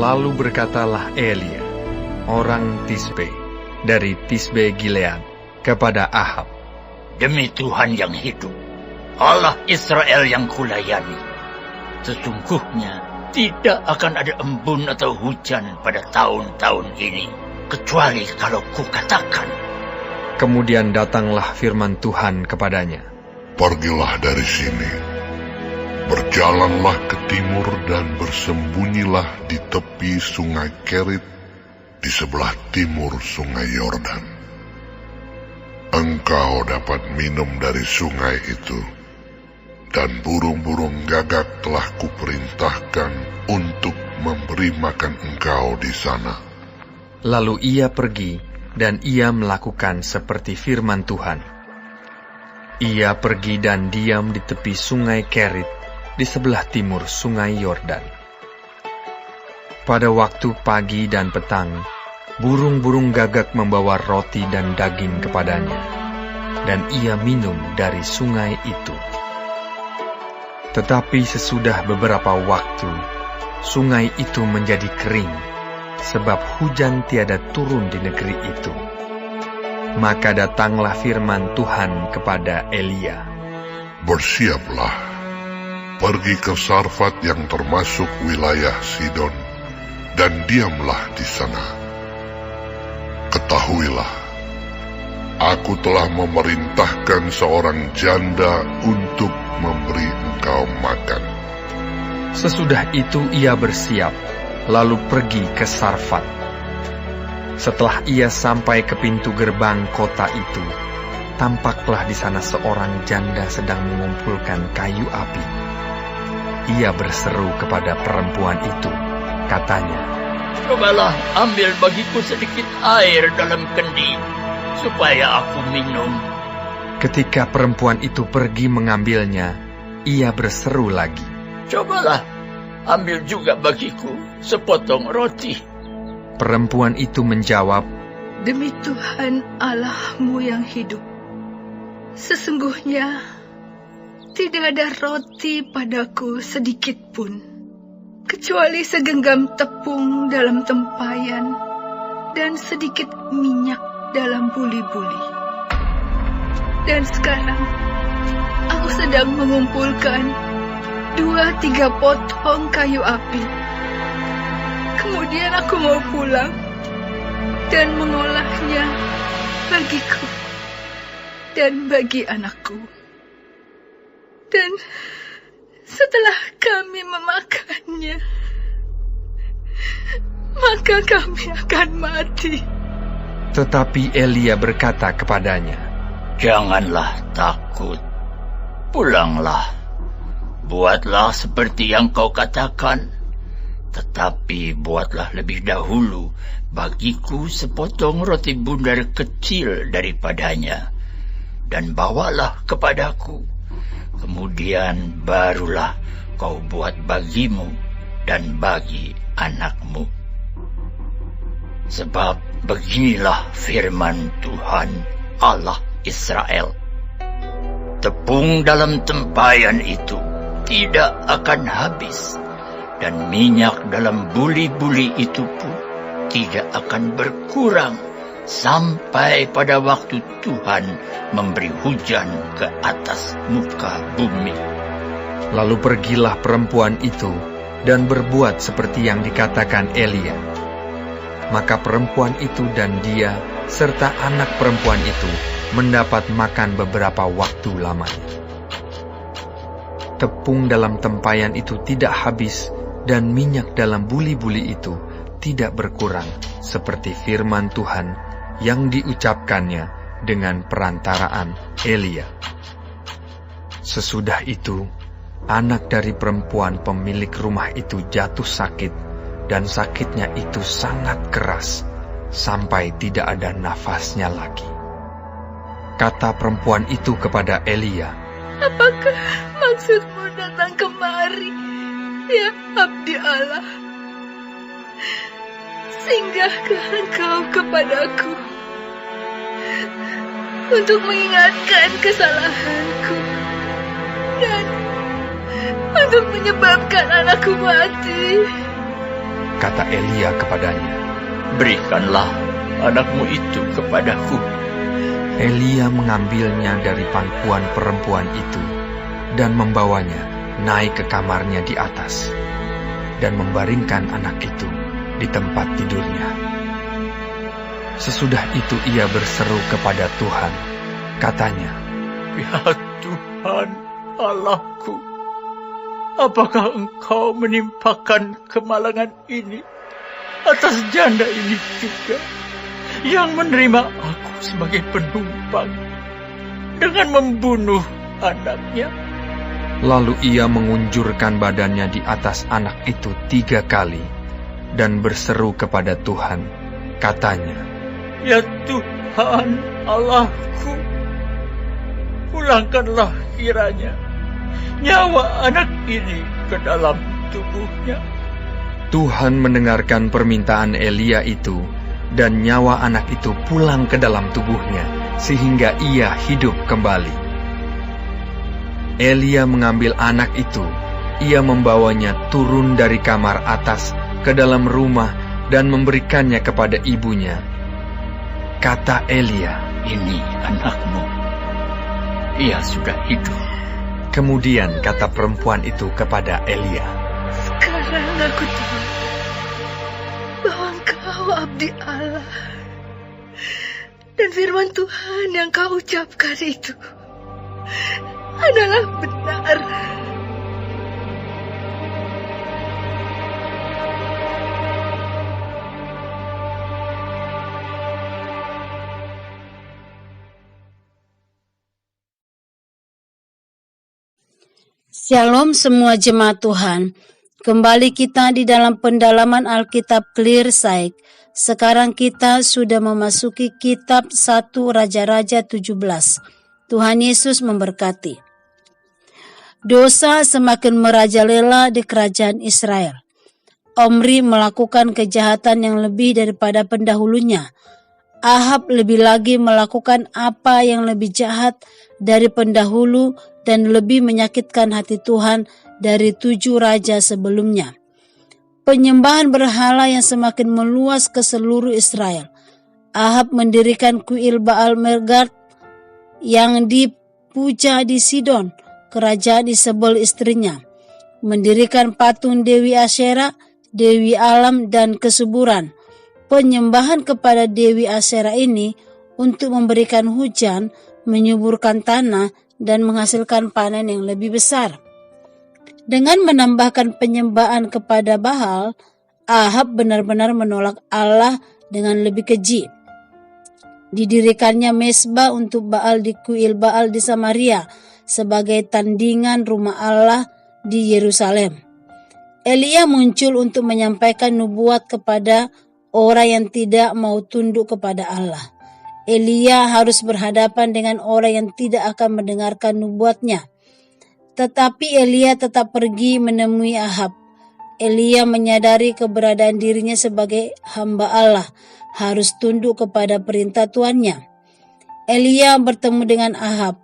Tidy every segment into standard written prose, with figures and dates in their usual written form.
Lalu berkatalah Elia, orang Tisbe, dari Tisbe Gilead, kepada Ahab, "Demi Tuhan yang hidup, Allah Israel yang kulayani, sesungguhnya tidak akan ada embun atau hujan pada tahun-tahun ini, kecuali kalau kukatakan." Kemudian datanglah firman Tuhan kepadanya, "Pergilah dari sini, berjalanlah ke timur dan bersembunyilah di tepi sungai Kerit di sebelah timur sungai Yordan. Engkau dapat minum dari sungai itu, dan burung-burung gagak telah kuperintahkan untuk memberi makan engkau di sana." Lalu ia pergi, dan ia melakukan seperti firman Tuhan. Ia pergi dan diam di tepi sungai Kerit, di sebelah timur sungai Yordan. Pada waktu pagi dan petang, burung-burung gagak membawa roti dan daging kepadanya, dan ia minum dari sungai itu. Tetapi sesudah beberapa waktu, sungai itu menjadi kering, sebab hujan tiada turun di negeri itu. Maka datanglah firman Tuhan kepada Elia, "Bersiaplah, pergi ke Sarfat yang termasuk wilayah Sidon, dan diamlah di sana. Ketahuilah, aku telah memerintahkan seorang janda untuk memberi engkau makan." Sesudah itu ia bersiap, lalu pergi ke Sarfat. Setelah ia sampai ke pintu gerbang kota itu, tampaklah di sana seorang janda sedang mengumpulkan kayu api. Ia berseru kepada perempuan itu, katanya, "Cobalah ambil bagiku sedikit air dalam kendi, supaya aku minum." Ketika perempuan itu pergi mengambilnya, ia berseru lagi, "Cobalah ambil juga bagiku sepotong roti." Perempuan itu menjawab, "Demi Tuhan Allahmu yang hidup, sesungguhnya tidak ada roti padaku sedikit pun, kecuali segenggam tepung dalam tempayan dan sedikit minyak dalam buli-buli. Dan sekarang aku sedang mengumpulkan 2-3 potong kayu api. Kemudian aku mau pulang dan mengolahnya bagiku dan bagi anakku. Dan setelah kami memakannya, maka kami akan mati." Tetapi Elia berkata kepadanya, "Janganlah takut, pulanglah, buatlah seperti yang kau katakan. Tetapi buatlah lebih dahulu bagiku sepotong roti bundar kecil daripadanya, dan bawalah kepadaku. Kemudian barulah kau buat bagimu dan bagi anakmu. Sebab beginilah firman Tuhan Allah Israel, tepung dalam tempayan itu tidak akan habis, dan minyak dalam buli-buli itu pun tidak akan berkurang sampai pada waktu Tuhan memberi hujan ke atas muka bumi." Lalu pergilah perempuan itu dan berbuat seperti yang dikatakan Elia. Maka perempuan itu dan dia serta anak perempuan itu mendapat makan beberapa waktu lamanya. Tepung dalam tempayan itu tidak habis, dan minyak dalam buli-buli itu tidak berkurang, seperti firman Tuhan yang diucapkannya dengan perantaraan Elia. Sesudah itu, anak dari perempuan pemilik rumah itu jatuh sakit, dan sakitnya itu sangat keras, sampai tidak ada nafasnya lagi. Kata perempuan itu kepada Elia, "Apakah maksudmu datang kemari, ya abdi Allah? Singgahkah engkau kepadaku untuk mengingatkan kesalahanku dan untuk menyebabkan anakku mati?" kata Elia kepadanya, "Berikanlah anakmu itu kepadaku." Elia mengambilnya dari pangkuan perempuan itu dan membawanya naik ke kamarnya di atas dan membaringkan anak itu di tempat tidurnya. Sesudah itu ia berseru kepada Tuhan, katanya, "Ya Tuhan Allahku, apakah Engkau menimpakan kemalangan ini atas janda ini juga, yang menerima aku sebagai penumpang dengan membunuh anaknya?" Lalu ia mengunjurkan badannya di atas anak itu 3 kali dan berseru kepada Tuhan, katanya, "Ya Tuhan Allahku, pulangkanlah kiranya nyawa anak ini ke dalam tubuhnya." Tuhan mendengarkan permintaan Elia itu, dan nyawa anak itu pulang ke dalam tubuhnya, sehingga ia hidup kembali. Elia mengambil anak itu, ia membawanya turun dari kamar atas ke dalam rumah dan memberikannya kepada ibunya. Kata Elia, "Ini anakmu, ia sudah hidup." Kemudian kata perempuan itu kepada Elia, "Sekarang aku tahu bahwa Engkau abdi Allah, dan firman Tuhan yang Kau ucapkan itu adalah benar." Shalom semua jemaat Tuhan. Kembali kita di dalam pendalaman Alkitab Clear Sight. Sekarang kita sudah memasuki kitab 1 Raja-Raja 17. Tuhan Yesus memberkati. Dosa semakin merajalela di kerajaan Israel. Omri melakukan kejahatan yang lebih daripada pendahulunya. Ahab lebih lagi melakukan apa yang lebih jahat dari pendahulu dan lebih menyakitkan hati Tuhan dari 7 raja sebelumnya. Penyembahan berhala yang semakin meluas ke seluruh Israel. Ahab mendirikan kuil Baal Mergat yang dipuja di Sidon, kerajaan Isabel istrinya. Mendirikan patung Dewi Asyera, Dewi Alam dan kesuburan. Penyembahan kepada Dewi Asyera ini untuk memberikan hujan, menyuburkan tanah, dan menghasilkan panen yang lebih besar. Dengan menambahkan penyembahan kepada Baal, Ahab benar-benar menolak Allah dengan lebih keji. Didirikannya mezbah untuk Baal di kuil Baal di Samaria sebagai tandingan rumah Allah di Yerusalem. Elia muncul untuk menyampaikan nubuat kepada orang yang tidak mau tunduk kepada Allah. Elia harus berhadapan dengan orang yang tidak akan mendengarkan nubuatnya. Tetapi Elia tetap pergi menemui Ahab. Elia menyadari keberadaan dirinya sebagai hamba Allah, harus tunduk kepada perintah tuannya. Elia bertemu dengan Ahab.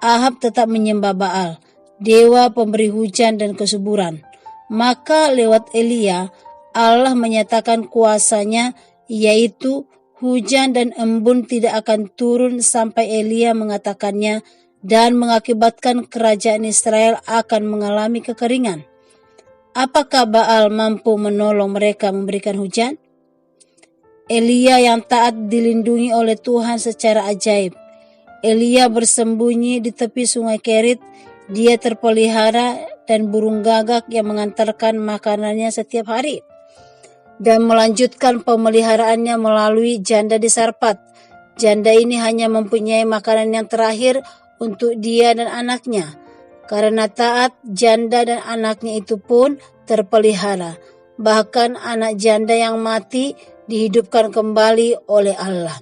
Ahab tetap menyembah Baal, dewa pemberi hujan dan kesuburan. Maka lewat Elia, Allah menyatakan kuasanya, yaitu hujan dan embun tidak akan turun sampai Elia mengatakannya, dan mengakibatkan kerajaan Israel akan mengalami kekeringan. Apakah Baal mampu menolong mereka memberikan hujan? Elia yang taat dilindungi oleh Tuhan secara ajaib. Elia bersembunyi di tepi sungai Kerit. Dia terpelihara dan burung gagak yang mengantarkan makanannya setiap hari, dan melanjutkan pemeliharaannya melalui janda di Sarpat. Janda ini hanya mempunyai makanan yang terakhir untuk dia dan anaknya. Karena taat, janda dan anaknya itu pun terpelihara. Bahkan anak janda yang mati dihidupkan kembali oleh Allah.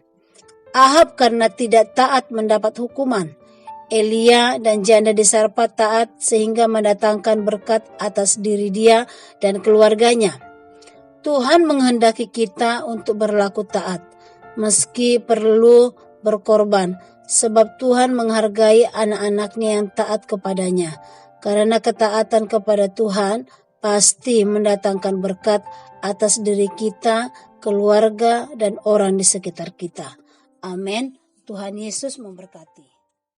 Ahab karena tidak taat mendapat hukuman. Elia dan janda di Sarpat taat sehingga mendatangkan berkat atas diri dia dan keluarganya. Tuhan menghendaki kita untuk berlaku taat, meski perlu berkorban, sebab Tuhan menghargai anak-anaknya yang taat kepadanya. Karena ketaatan kepada Tuhan, pasti mendatangkan berkat atas diri kita, keluarga, dan orang di sekitar kita. Amin. Tuhan Yesus memberkati.